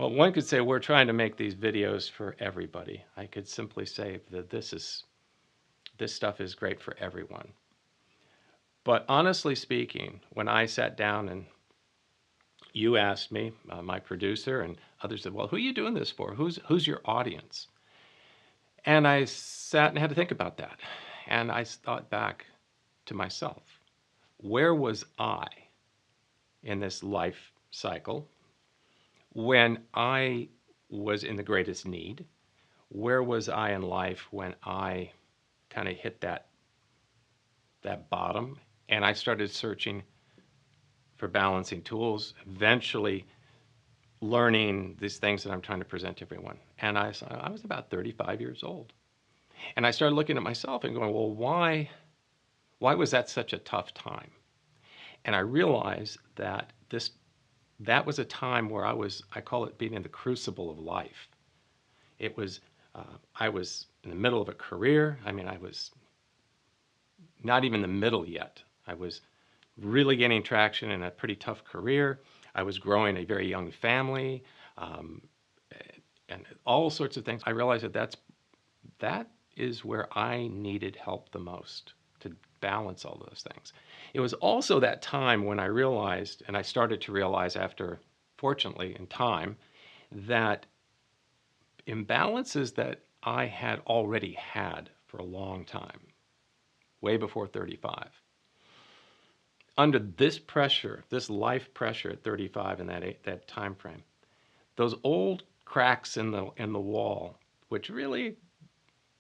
Well, one could say we're trying to make these videos for everybody. I could simply say that this stuff is great for everyone. But honestly speaking, when I sat down and you asked me, my producer and others said, "Well, who are you doing this for? Who's your audience?" And I sat and had to think about that. And I thought back to myself. Where was I in this life cycle when I was in the greatest need? Where was I in life when I kind of hit that bottom? And I started searching for balancing tools, eventually learning these things that I'm trying to present to everyone. And I was about 35 years old. And I started looking at myself and going, well, why was that such a tough time? And I realized that that was a time where I call it being in the crucible of life. It was, I was in the middle of a career. I mean, I was not even the middle yet. I was really gaining traction in a pretty tough career. I was growing a very young family, um, and all sorts of things. I realized that is where I needed help the most to balance all those things. It was also that time when I realized, and I started to realize after, fortunately, in time, that imbalances that I had already had for a long time, way before 35. Under this pressure, this life pressure at 35 in that time frame, those old cracks in the wall, which really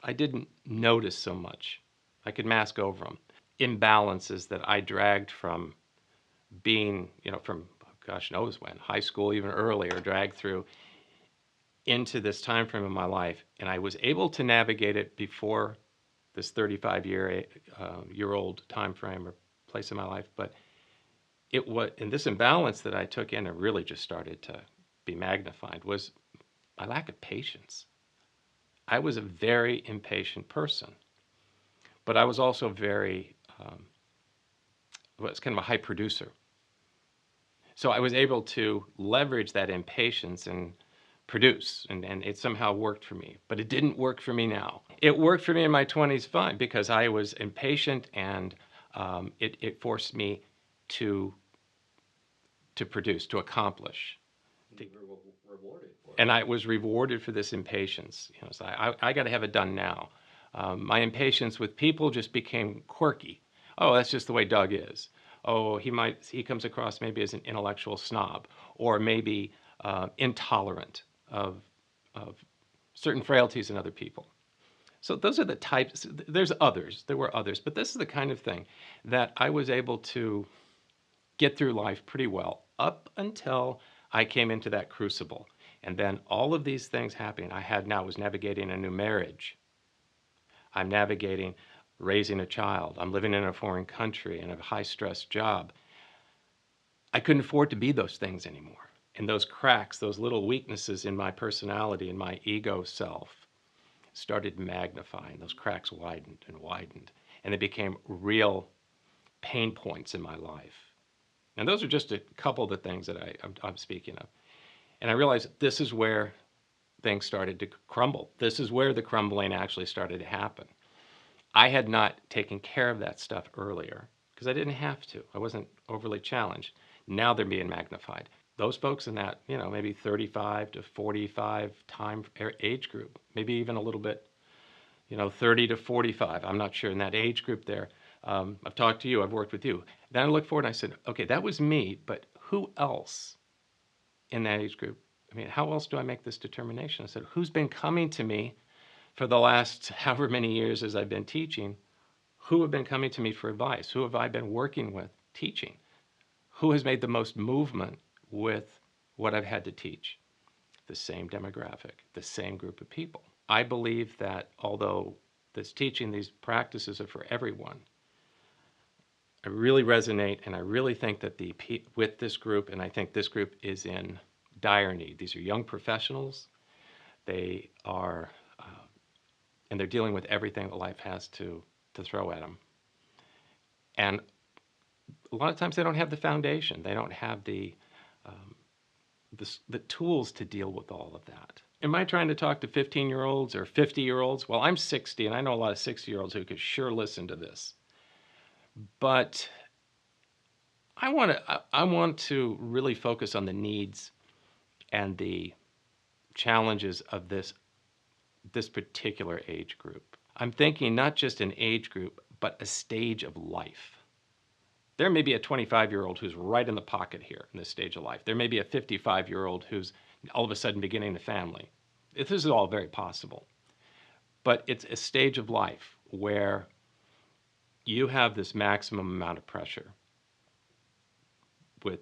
I didn't notice so much, I could mask over them. Imbalances that I dragged from being, from gosh knows when, high school, even earlier, dragged through into this time frame of my life, and I was able to navigate it before this 35 year old time frame or place in my life. But it was, and this imbalance that I took in and really just started to be magnified was my lack of patience. I was a very impatient person, but I was also very, well, it's kind of a high producer. So I was able to leverage that impatience and produce, and it somehow worked for me. But it didn't work for me now. It worked for me in my 20s fine because I was impatient, and it forced me to produce, to accomplish. You were rewarded for it. And I was rewarded for this impatience. So I got to have it done now. My impatience with people just became quirky. Oh, that's just the way Doug is. Oh, he comes across maybe as an intellectual snob, or maybe intolerant of certain frailties in other people. So those are the types. There's others. There were others, but this is the kind of thing that I was able to get through life pretty well up until I came into that crucible. And then all of these things happening. I was navigating a new marriage. I'm navigating raising a child. I'm living in a foreign country in a high stress job. I couldn't afford to be those things anymore. And those cracks, those little weaknesses in my personality and my ego self started magnifying. Those cracks widened and widened. And they became real pain points in my life. And those are just a couple of the things that I'm speaking of. And I realized this is where things started to crumble. This is where the crumbling actually started to happen. I had not taken care of that stuff earlier because I didn't have to. I wasn't overly challenged. Now they're being magnified. Those folks in that, maybe 35 to 45 age group, maybe even a little bit, 30 to 45. I'm not sure in that age group there. I've talked to you, I've worked with you. Then I looked forward and I said, okay, that was me, but who else in that age group? I mean, how else do I make this determination? I said, who's been coming to me for the last however many years as I've been teaching? Who have been coming to me for advice? Who have I been working with teaching? Who has made the most movement with what I've had to teach? The same demographic, the same group of people. I believe that although this teaching, these practices are for everyone, I really resonate, and I really think that with this group, and I think this group is in dire need. These are young professionals. They are, and they're dealing with everything that life has to throw at them. And a lot of times they don't have the foundation. They don't have the the tools to deal with all of that. Am I trying to talk to 15-year-olds or 50-year-olds? Well, I'm 60, and I know a lot of 60-year-olds who could sure listen to this. But I want to really focus on the needs and the challenges of this particular age group. I'm thinking not just an age group, but a stage of life. There may be a 25-year-old who's right in the pocket here in this stage of life. There may be a 55-year-old who's all of a sudden beginning a family. This is all very possible. But it's a stage of life where you have this maximum amount of pressure with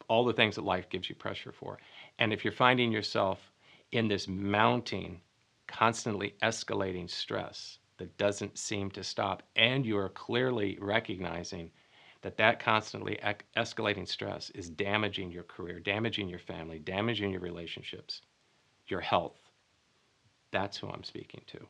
all the things that life gives you pressure for. And if you're finding yourself in this mounting, constantly escalating stress that doesn't seem to stop, and you're clearly recognizing that that constantly escalating stress is damaging your career, damaging your family, damaging your relationships, your health, that's who I'm speaking to.